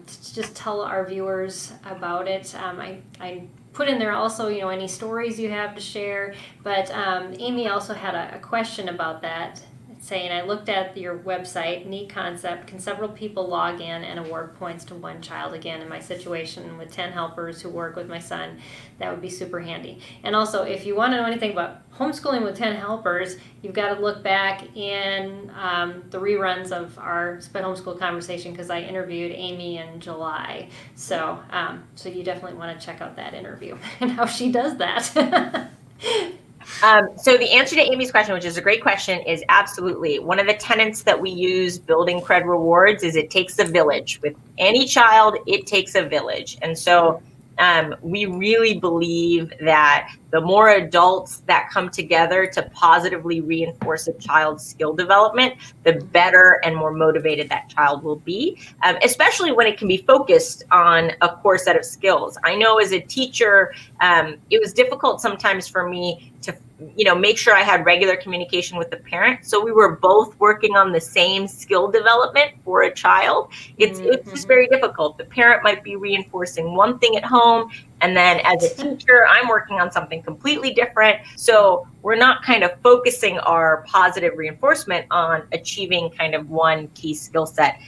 just tell our viewers about it. I put in there also, any stories you have to share, but Amy also had a question about that, saying, I looked at your website, neat concept, can several people log in and award points to one child? Again, in my situation with 10 helpers who work with my son, that would be super handy. And also, if you want to know anything about homeschooling with 10 helpers, you've got to look back in the reruns of our SPED Homeschool Conversation, because I interviewed Amy in July. So you definitely want to check out that interview and how she does that. So the answer to Amy's question, which is a great question, is absolutely. One of the tenets that we use building Kred Rewards is it takes a village. With any child, it takes a village. And so We really believe that the more adults that come together to positively reinforce a child's skill development, the better and more motivated that child will be, especially when it can be focused on a core set of skills. I know as a teacher, it was difficult sometimes for me to make sure I had regular communication with the parent. So we were both working on the same skill development for a child. It's just very difficult. The parent might be reinforcing one thing at home, and then as a teacher, I'm working on something completely different. So we're not kind of focusing our positive reinforcement on achieving kind of one key skill set.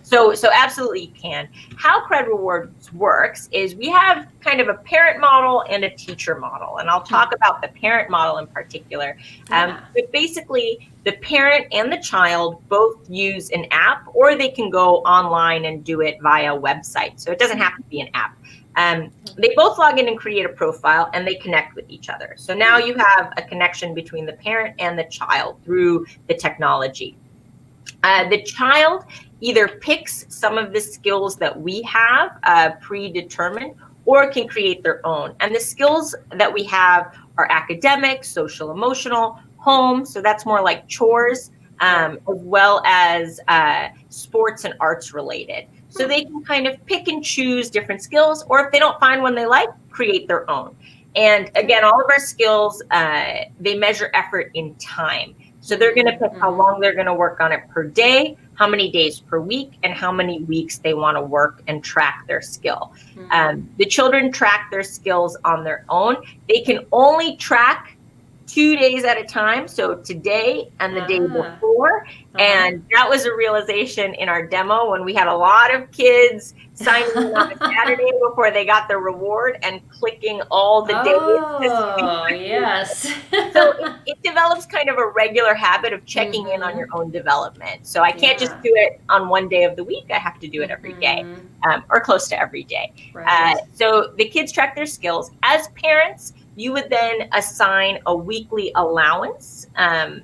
So absolutely you can. How Kred Rewards works is we have kind of a parent model and a teacher model, and I'll talk about the parent model in particular. But basically, the parent and the child both use an app, or they can go online and do it via a website. So it doesn't have to be an app. They both log in and create a profile, and they connect with each other. So now you have a connection between the parent and the child through the technology. The child either picks some of the skills that we have predetermined, or can create their own. And the skills that we have are academic, social, emotional, home, so that's more like chores, as well as sports and arts related. So they can kind of pick and choose different skills, or if they don't find one they like, create their own. And again, all of our skills, they measure effort in time. So they're going to pick how long they're going to work on it per day, how many days per week, and how many weeks they want to work and track their skill. The children track their skills on their own. They can only track 2 days at a time, so today and the day before. And that was a realization in our demo when we had a lot of kids signing in on a Saturday before they got their reward and clicking all the days. Oh, yes. So it develops kind of a regular habit of checking in on your own development. So I can't just do it on one day of the week. I have to do it every day, or close to every day. So the kids track their skills. As parents, you would then assign a weekly allowance, a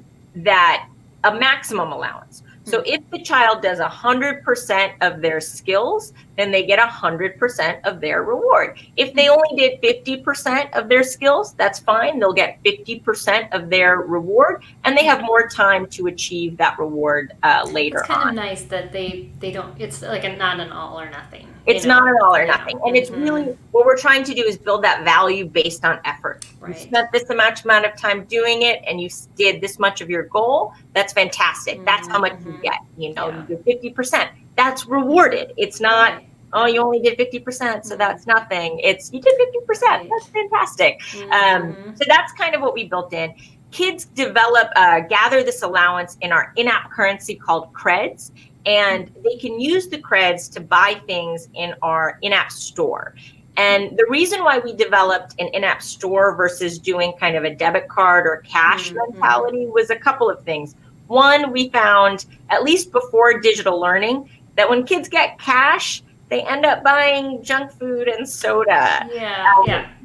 maximum allowance. So if the child does 100% of their skills, then they get 100% of their reward. If they only did 50% of their skills, that's fine. They'll get 50% of their reward, and they have more time to achieve that reward later on. It's kind of nice that they don't, it's like not an all or nothing. It's not an all or nothing. And it's really, what we're trying to do is build that value based on effort. You spent this amount of time doing it, and you did this much of your goal. That's fantastic. That's how much you get. You do 50%. That's rewarded. It's not, oh, you only did 50%, so that's nothing. It's, you did 50%. That's fantastic. So that's kind of what we built in. Kids gather this allowance in our in-app currency called Creds. And they can use the Creds to buy things in our in-app store. And the reason why we developed an in-app store versus doing kind of a debit card or cash mentality was a couple of things. One, we found, at least before digital learning, that when kids get cash, they end up buying junk food and soda.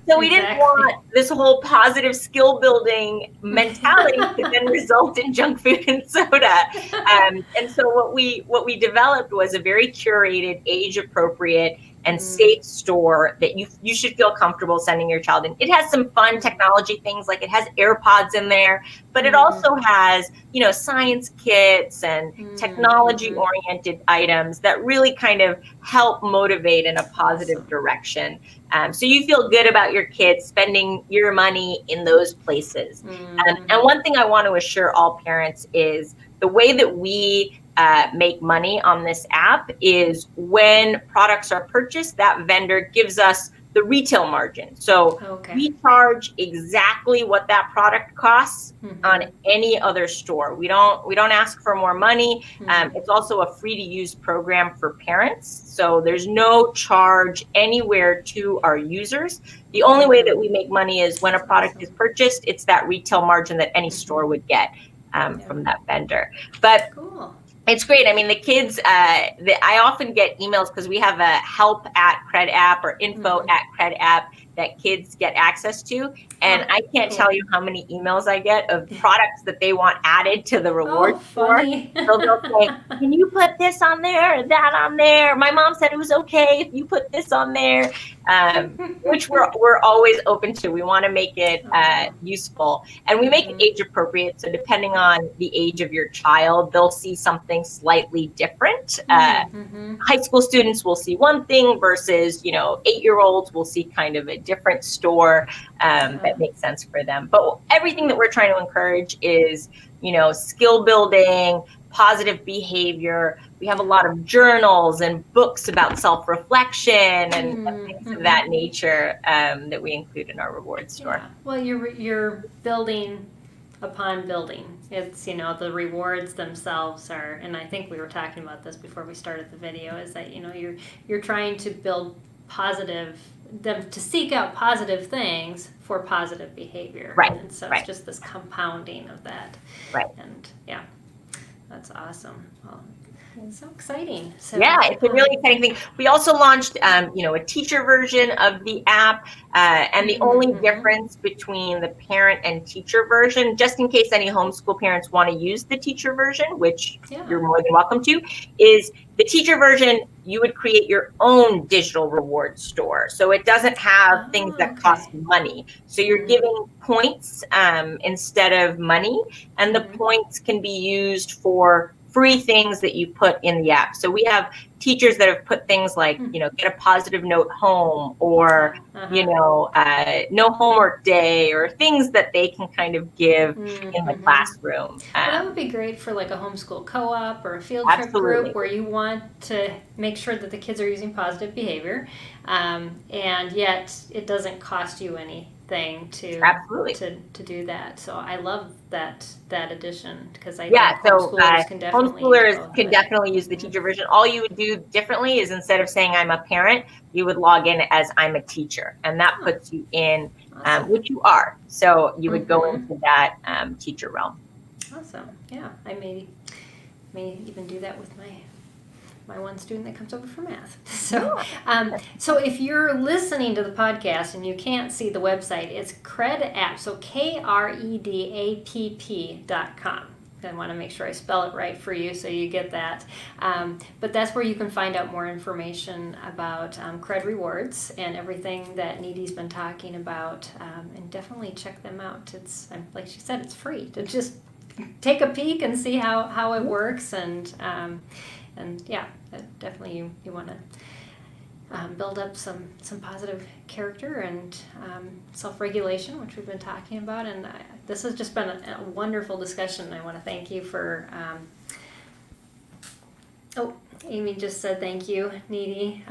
So we didn't want this whole positive skill building mentality to then result in junk food and soda. And so what we developed was a very curated, age appropriate, and safe store that you should feel comfortable sending your child in. It has some fun technology things, like it has AirPods in there, but it also has, science kits and technology oriented items that really kind of help motivate in a positive direction. So you feel good about your kids spending your money in those places. And one thing I want to assure all parents is the way that we make money on this app is when products are purchased, that vendor gives us the retail margin. So we charge exactly what that product costs on any other store. We don't ask for more money. It's also a free to use program for parents. So there's no charge anywhere to our users. The only way that we make money is when a product is purchased, it's that retail margin that any store would get from that vendor. But it's great. I mean, the kids, I often get emails because we have a help at Cred app or info at Cred app that kids get access to. And I can't cool. tell you how many emails I get of products that they want added to the rewards store. Funny. So they'll say, can you put this on there, that on there? My mom said it was okay if you put this on there, which we're always open to. We want to make it useful, and we make it age appropriate. So depending on the age of your child, they'll see something slightly different. High school students will see one thing versus, 8-year-olds will see kind of a different store that makes sense for them. But everything that we're trying to encourage is, skill building, positive behavior. We have a lot of journals and books about self-reflection and things of that nature that we include in our rewards store. Yeah. Well, you're building upon building. It's, the rewards themselves are, and I think we were talking about this before we started the video, is that, you're trying to build them to seek out positive things for positive behavior. Right. And so it's just this compounding of that. Right. And yeah, that's awesome. Well, it's so exciting. So, yeah, it's a really exciting thing. We also launched, a teacher version of the app, and the only difference between the parent and teacher version, just in case any homeschool parents want to use the teacher version, which you're more than welcome to, is the teacher version, you would create your own digital reward store. So it doesn't have things that cost money. So you're giving points instead of money, and the points can be used for free things that you put in the app. So we have teachers that have put things like, get a positive note home, or, no homework day, or things that they can kind of give in the classroom. Well, that would be great for like a homeschool co-op or a field trip group where you want to make sure that the kids are using positive behavior, and yet it doesn't cost you anything to do that. So I love that addition, because I think homeschoolers can definitely use the teacher version. All you would do differently is, instead of saying I'm a parent, you would log in as I'm a teacher, and that puts you in which you are. So you would go into that teacher realm. Awesome. Yeah, I may even do that with my one student that comes over for math. So, so if you're listening to the podcast and you can't see the website, it's Kred App, so KREDAPP.com. I want to make sure I spell it right for you so you get that. But that's where you can find out more information about Kred Rewards and everything that Nidhi's been talking about, and definitely check them out. It's, like she said, it's free to just take a peek and see how it works, and yeah, definitely you want to build up some positive character and self-regulation, which we've been talking about. And this has just been a wonderful discussion. I want to thank you for Amy just said thank you, Nidhi,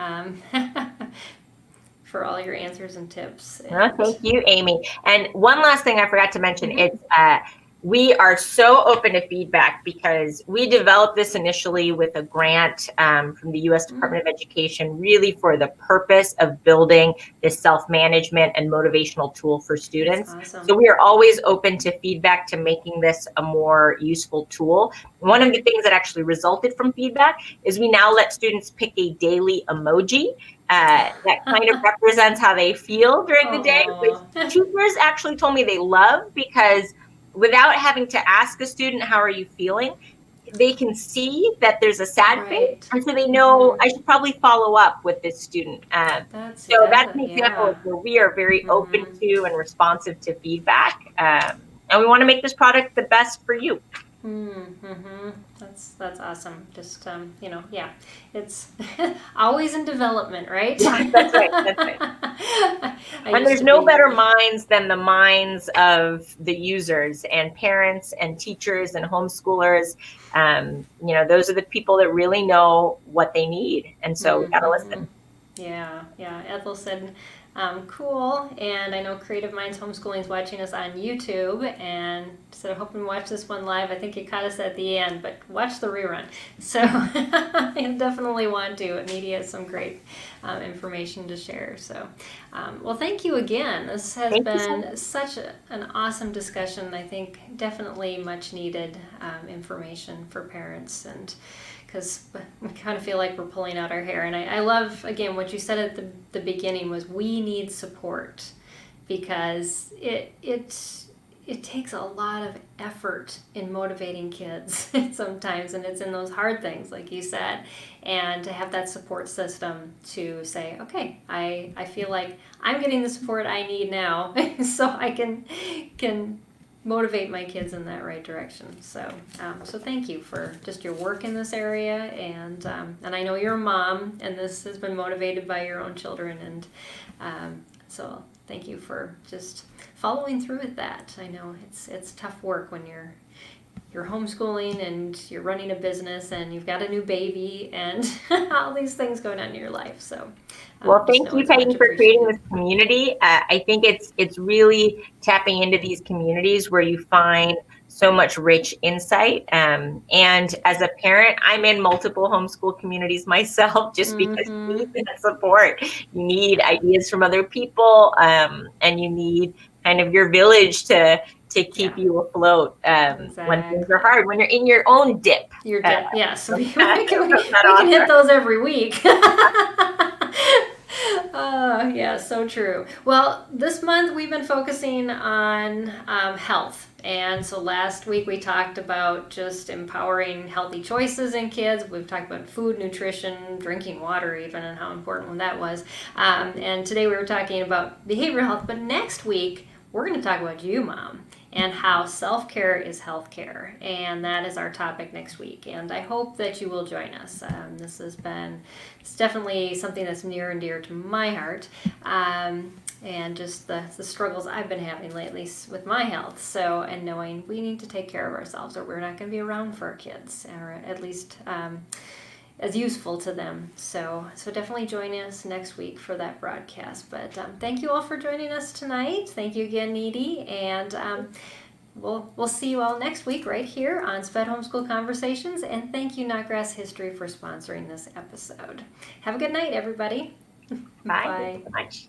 for all your answers and tips. Thank you, Amy. And one last thing I forgot to mention, it's we are so open to feedback, because we developed this initially with a grant from the U.S. Department of Education, really for the purpose of building this self-management and motivational tool for students. Awesome. So we are always open to feedback, to making this a more useful tool. One of the things that actually resulted from feedback is we now let students pick a daily emoji that kind of represents how they feel during the day, which teachers actually told me they love, because without having to ask a student, how are you feeling, they can see that there's a sad face, and so they know I should probably follow up with this student. That's an example of where we are very open to and responsive to feedback, and we want to make this product the best for you. That's awesome. Just it's always in development, right? Yeah, that's right. And there's no better minds than the minds of the users and parents and teachers and homeschoolers. Those are the people that really know what they need, and so we gotta listen. Yeah. Ethel said, cool. And I know Creative Minds Homeschooling is watching us on YouTube, and so I hope you watch this one live. I think you caught us at the end, but watch the rerun. So I definitely want to. Nidhi has some great information to share. So, well, thank you again. This has Thank you so been much. such an awesome discussion. I think definitely much needed information for parents, and because we kind of feel like we're pulling out our hair. And I love, again, what you said at the beginning was we need support, because it takes a lot of effort in motivating kids sometimes, and it's in those hard things, like you said, and to have that support system to say, okay, I feel like I'm getting the support I need now, so I can motivate my kids in that right direction. So so thank you for just your work in this area, and I know you're a mom, and this has been motivated by your own children, and so thank you for just following through with that. I know it's tough work when you're homeschooling and you're running a business and you've got a new baby and all these things going on in your life. So, Well, just thank know you, it's much Peggy, for creating appreciated. this community. I think it's really tapping into these communities where you find so much rich insight. And as a parent, I'm in multiple homeschool communities myself, just because you Mm-hmm. need that support. You need ideas from other people, and you need kind of your village to keep Yeah, you afloat when things are exactly. hard, when you're in your own dip. You're dead. Yes, we From that can hit author. those every week. Yeah, so true. Well, this month we've been focusing on health. And so last week we talked about just empowering healthy choices in kids. We've talked about food, nutrition, drinking water, even, and how important that was. And today we were talking about behavioral health. But next week we're going to talk about you, Mom, and how self-care is healthcare. And that is our topic next week. And I hope that you will join us. It's definitely something that's near and dear to my heart. And just the struggles I've been having lately with my health. So, and knowing we need to take care of ourselves, or we're not going to be around for our kids, or at least as useful to them. So definitely join us next week for that broadcast. But thank you all for joining us tonight. Thank you again, Nidhi, and we'll see you all next week right here on SPED Homeschool Conversations. And thank you, Knotgrass History, for sponsoring this episode. Have a good night, everybody. Bye. Bye. Thank you so much.